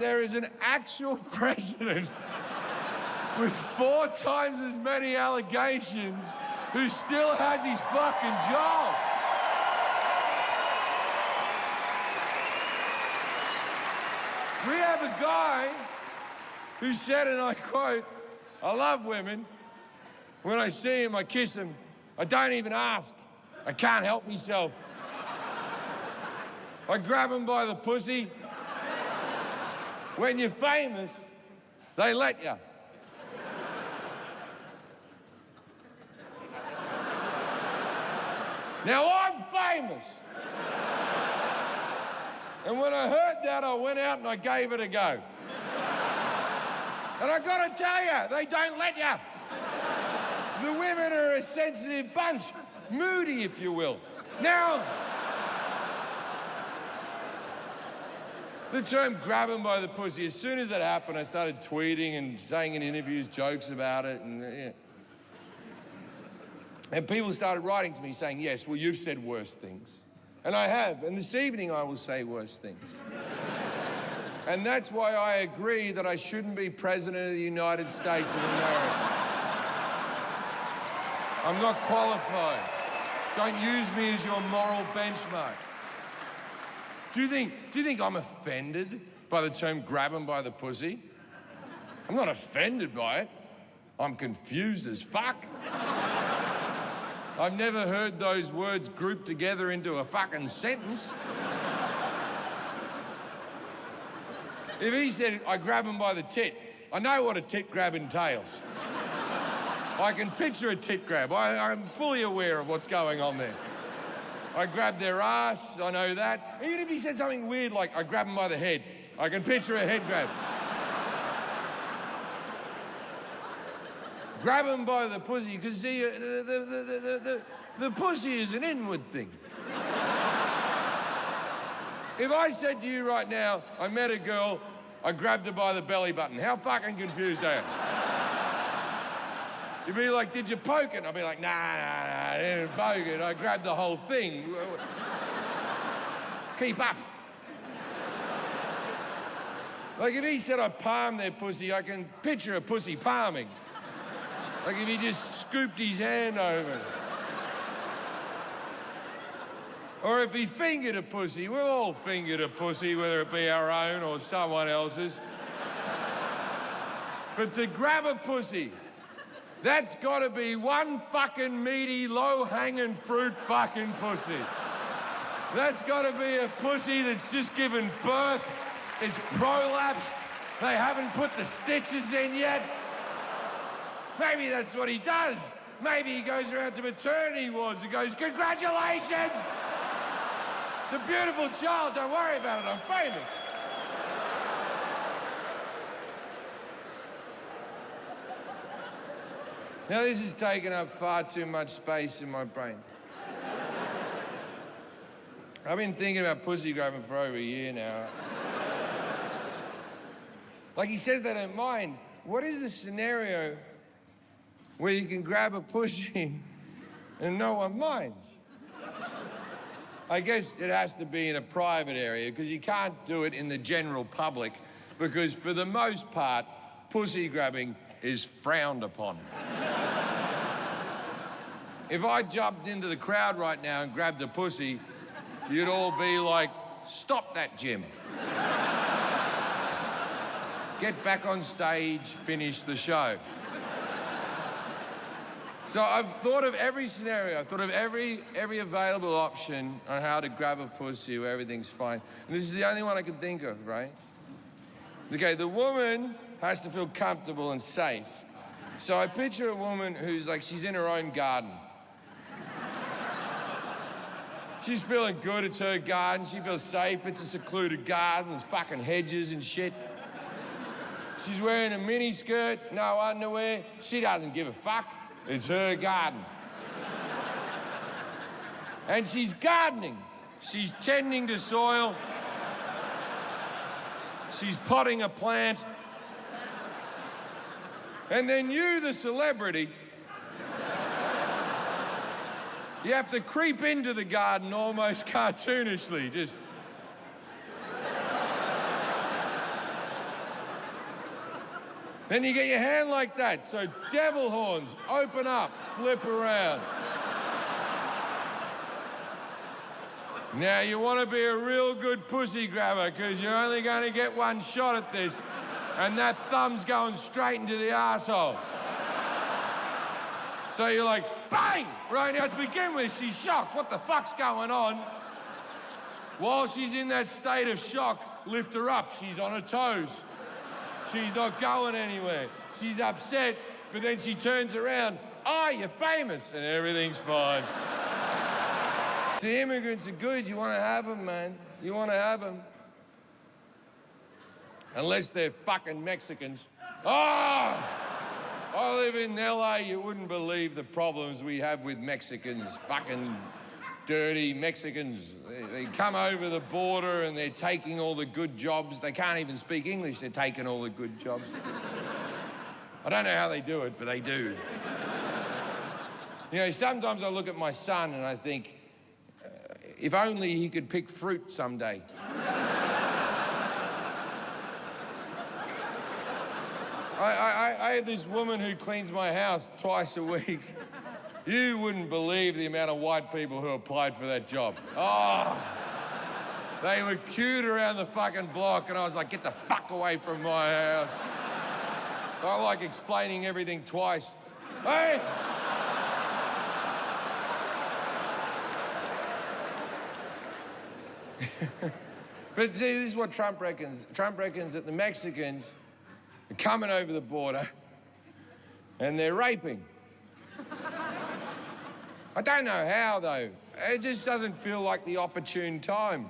There is an actual president with 4 times as many allegations who still has his fucking job. We have a guy who said, and I quote, "I love women. When I see him, I kiss him. I don't even ask. I can't help myself. I grab him by the pussy. When you're famous, they let you." Now, I'm famous. And when I heard that, I went out and I gave it a go. And I gotta tell you, they don't let you. The women are a sensitive bunch, moody, if you will. Now, the term grab 'em by the pussy, as soon as it happened, I started tweeting and saying in interviews jokes about it, and people started writing to me saying, "Yes, well, you've said worse things." And I have, and this evening I will say worse things. And that's why I agree that I shouldn't be President of the United States of America. I'm not qualified. Don't use me as your moral benchmark. Do you think I'm offended by the term grab 'em by the pussy? I'm not offended by it. I'm confused as fuck. I've never heard those words grouped together into a fucking sentence. If he said, "I grab him by the tit," I know what a tit grab entails. I can picture a tit grab. I'm fully aware of what's going on there. I grab their ass, I know that. Even if he said something weird like, "I grab him by the head," I can picture a head grab. Grab him by the pussy, because see, the pussy is an inward thing. If I said to you right now, I met a girl, I grabbed her by the belly button, how fucking confused are you? You'd be like, "Did you poke it?" I'd be like, nah, I didn't poke it. I grabbed the whole thing. Keep up. Like if he said I palmed their pussy, I can picture a pussy palming. Like if he just scooped his hand over. Or if he fingered a pussy. We've all fingered a pussy, whether it be our own or someone else's. But to grab a pussy, that's gotta be one fucking meaty, low-hanging fruit fucking pussy. That's gotta be a pussy that's just given birth, it's prolapsed, they haven't put the stitches in yet. Maybe that's what he does. Maybe he goes around to maternity wards and goes, "Congratulations! It's a beautiful child, don't worry about it, I'm famous." Now this has taken up far too much space in my brain. I've been thinking about pussy grabbing for over a year now. Like he says they don't mind. What is the scenario where you can grab a pussy and no one minds? I guess it has to be in a private area because you can't do it in the general public because for the most part, pussy grabbing is frowned upon. If I jumped into the crowd right now and grabbed a pussy, you'd all be like, "Stop that, Jim. Get back on stage, finish the show." So I've thought of every scenario. I've thought of every available option on how to grab a pussy where everything's fine. And this is the only one I can think of, right? Okay, the woman has to feel comfortable and safe. So I picture a woman who's like, she's in her own garden. She's feeling good, it's her garden, she feels safe, it's a secluded garden, there's fucking hedges and shit. She's wearing a mini skirt, no underwear, she doesn't give a fuck. It's her garden. And she's gardening. She's tending to soil. She's potting a plant. And then you, the celebrity, you have to creep into the garden almost cartoonishly, just Then you get your hand like that. So devil horns, open up, flip around. Now you want to be a real good pussy grabber because you're only going to get one shot at this, and that thumb's going straight into the arsehole. So you're like, bang! Right now to begin with, she's shocked. What the fuck's going on? While she's in that state of shock, lift her up. She's on her toes. She's not going anywhere. She's upset, but then she turns around. Oh, you're famous, and everything's fine. The immigrants are good. You want to have them, man. You want to have them. Unless they're fucking Mexicans. Oh! I live in LA. You wouldn't believe the problems we have with Mexicans. Fucking dirty Mexicans. They come over the border and they're taking all the good jobs. They can't even speak English. They're taking all the good jobs. I don't know how they do it, but they do. You know, sometimes I look at my son and I think, if only he could pick fruit someday. I have this woman who cleans my house twice a week. You wouldn't believe the amount of white people who applied for that job. Oh, they were queued around the fucking block, and I was like, get the fuck away from my house. I like explaining everything twice. Hey! But see, this is what Trump reckons. Trump reckons that the Mexicans are coming over the border and they're raping. I don't know how, though. It just doesn't feel like the opportune time.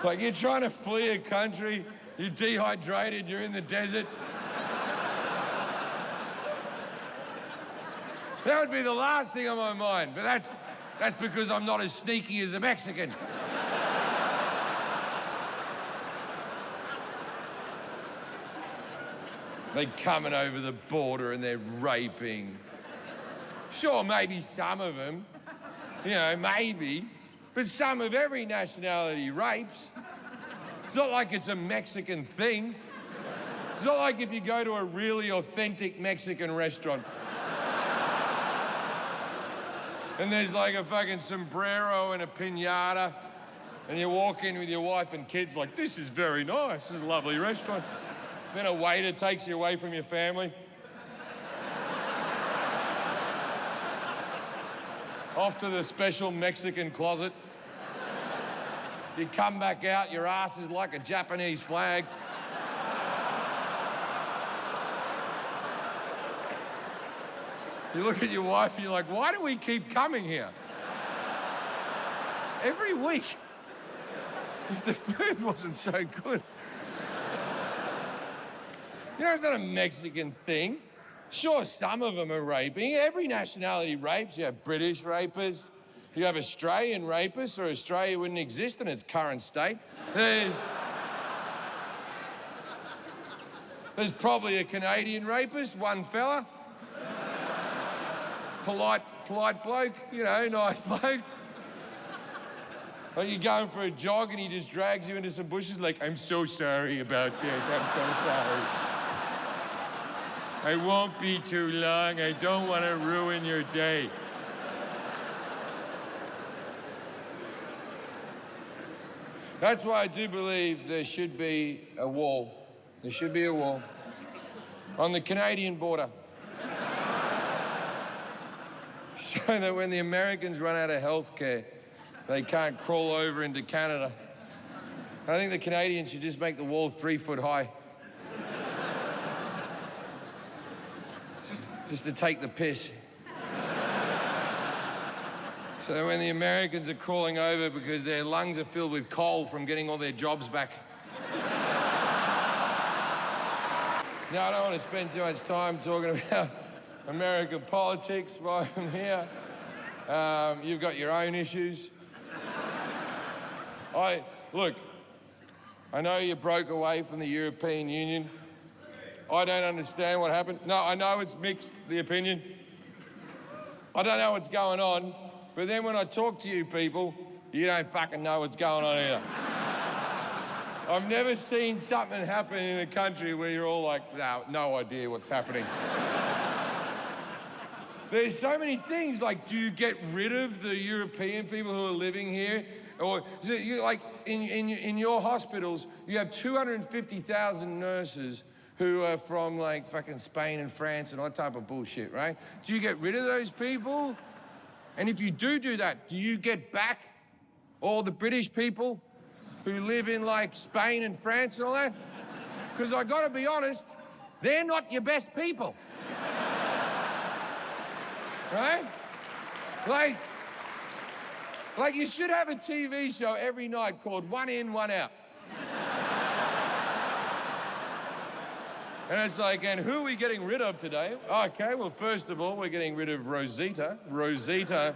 Like you're trying to flee a country, you're dehydrated, you're in the desert. That would be the last thing on my mind, but that's because I'm not as sneaky as a Mexican. They're coming over the border and they're raping. Sure, maybe some of them, you know, maybe, but some of every nationality rapes. It's not like it's a Mexican thing. It's not like if you go to a really authentic Mexican restaurant and there's like a fucking sombrero and a piñata, and you walk in with your wife and kids like, this is very nice, this is a lovely restaurant. Then a waiter takes you away from your family. Off to the special Mexican closet. You come back out, your ass is like a Japanese flag. You look at your wife and you're like, why do we keep coming here? Every week. If the food wasn't so good. You know, it's not a Mexican thing. Sure, some of them are raping. Every nationality rapes. You have British rapists. You have Australian rapists, or Australia wouldn't exist in its current state. There's probably a Canadian rapist, one fella. Polite bloke, you know, nice bloke. Like you're going for a jog and he just drags you into some bushes like, I'm so sorry about this, I'm so sorry. I won't be too long, I don't want to ruin your day. That's why I do believe there should be a wall. There should be a wall on the Canadian border. So that when the Americans run out of health care, they can't crawl over into Canada. I think the Canadians should just make the wall 3 foot high. Just to take the piss. So that when the Americans are crawling over because their lungs are filled with coal from getting all their jobs back. Now, I don't want to spend too much time talking about American politics while I'm here. You've got your own issues. Look, I know you broke away from the European Union. I don't understand what happened. No, I know it's mixed, the opinion. I don't know what's going on, but then when I talk to you people, you don't fucking know what's going on either. I've never seen something happen in a country where you're all like, no idea what's happening. There's so many things, like, do you get rid of the European people who are living here? Or is it, you, like, in your hospitals, you have 250,000 nurses who are from, like, fucking Spain and France and all that type of bullshit, right? Do you get rid of those people? And if you do that, do you get back all the British people who live in, like, Spain and France and all that? Because I gotta be honest, they're not your best people. Right? Like you should have a TV show every night called One In, One Out. And it's like, and who are we getting rid of today? Okay, well, first of all, we're getting rid of Rosita. Rosita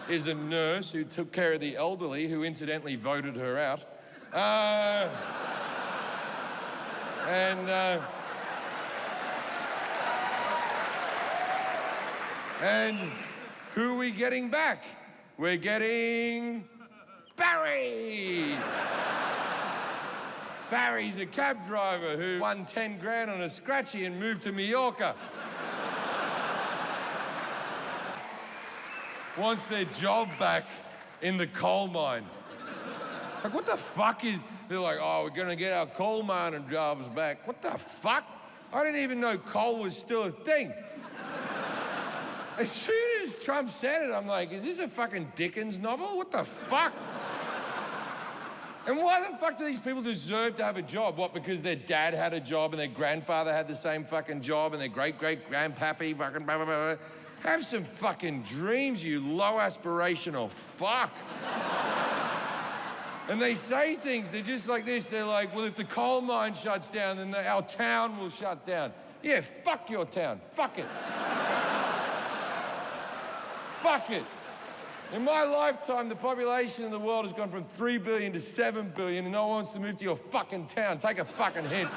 is a nurse who took care of the elderly, who incidentally voted her out. And who are we getting back? We're getting Barry. Barry's a cab driver who won 10 grand on a scratchy and moved to Mallorca. Wants their job back in the coal mine. Like, what the fuck is... They're like, oh, we're gonna get our coal mining jobs back. What the fuck? I didn't even know coal was still a thing. As soon as Trump said it, I'm like, is this a fucking Dickens novel? What the fuck? And why the fuck do these people deserve to have a job? What, because their dad had a job and their grandfather had the same fucking job and their great-great-grandpappy fucking blah, blah, blah. Have some fucking dreams, you low aspirational fuck. And they say things, they're just like this. They're like, well, if the coal mine shuts down, then our town will shut down. Yeah, fuck your town. Fuck it. Fuck it. In my lifetime, the population of the world has gone from 3 billion to 7 billion, and no one wants to move to your fucking town. Take a fucking hint.